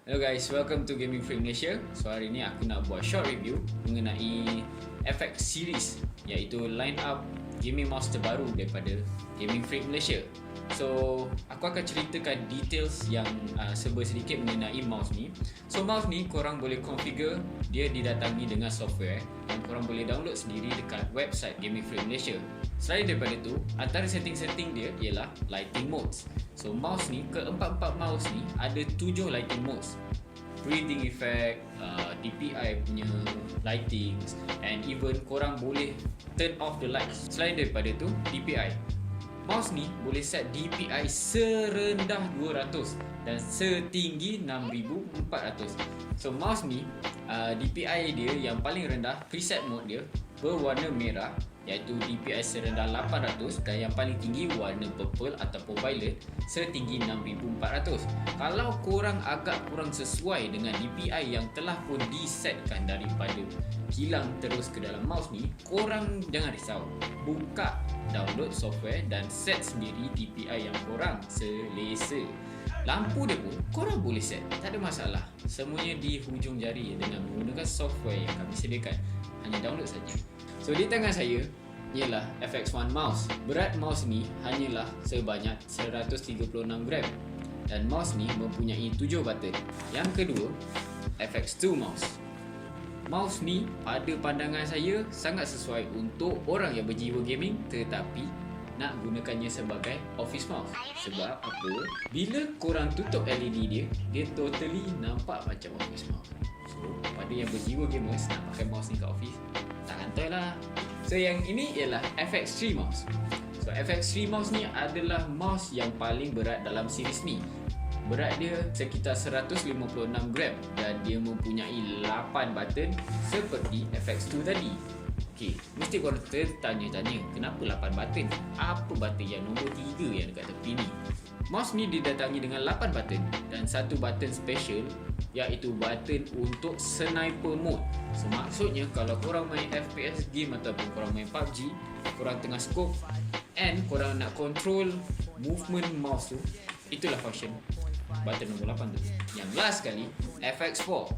Hello guys, welcome to Gaming Freak Malaysia. So hari ni aku nak buat short review mengenai FX series, iaitu line up gaming mouse terbaru daripada Gaming Freak Malaysia. So aku akan ceritakan details yang serba sedikit mengenai mouse ni. So mouse ni korang boleh configure, dia didatangi dengan software dan korang boleh download sendiri dekat website Gaming Freak Malaysia. Selain daripada itu, antara setting-setting dia ialah lighting modes. So mouse ni, keempat-empat mouse ni ada 7 lighting modes. Breathing effect, DPI punya lightings, and even korang boleh turn off the lights. Selain daripada tu, DPI. Mouse ni boleh set DPI serendah 200 dan setinggi 6400. So mouse ni DPI dia yang paling rendah, preset mode dia berwarna merah, iaitu DPI serendah 800, dan yang paling tinggi warna purple ataupun violet setinggi 6400. Kalau korang agak kurang sesuai dengan DPI yang telah pun disetkan daripada kilang terus ke dalam mouse ni, korang jangan risau. Buka, download software dan set sendiri DPI yang korang selesa. Lampu dia pun korang boleh set, tak ada masalah. Semuanya di hujung jari dengan menggunakan software yang kami sediakan. Hanya download saja. So di tangan saya ialah FX1 mouse. Berat mouse ni hanyalah sebanyak 136 gram dan mouse ni mempunyai 7 button. Yang kedua, FX2 mouse. Mouse ni pada pandangan saya sangat sesuai untuk orang yang berjiwa gaming tetapi nak gunakannya sebagai office mouse. Sebab apa? Bila korang tutup LED dia, dia totally nampak macam office mouse. So pada yang berjiwa gamers nak pakai mouse ni kat office, tak kantoi lah. So yang ini ialah FX3 mouse. So FX3 mouse ni adalah mouse yang paling berat dalam series ni. Berat dia sekitar 156 gram dan dia mempunyai 8 button seperti FX2 tadi. Okey, mesti korang tertanya-tanya, kenapa 8 button? Apa button yang nombor 3 yang dekat tepi ni? Mouse ni didatangi dengan 8 button dan satu button special, iaitu button untuk sniper mode. So maksudnya kalau korang main FPS game ataupun korang main PUBG, korang tengah scope and korang nak control movement mouse tu, itulah function button nombor 8 tu. Yang last sekali, FX4.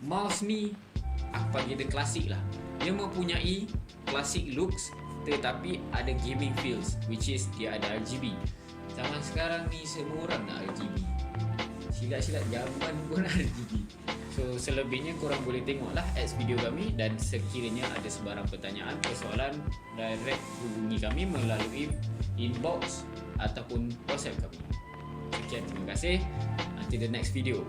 Mouse ni aku panggil dia klasik lah. Dia mempunyai classic looks tetapi ada gaming feels, which is dia ada RGB. Zaman sekarang ni semua orang nak RGB. Silat-silat zaman pun RGB. So selebihnya korang boleh tengoklah ads video kami, dan sekiranya ada sebarang pertanyaan, persoalan, direct hubungi kami melalui inbox ataupun WhatsApp kami. Sekian, terima kasih. Until the next video.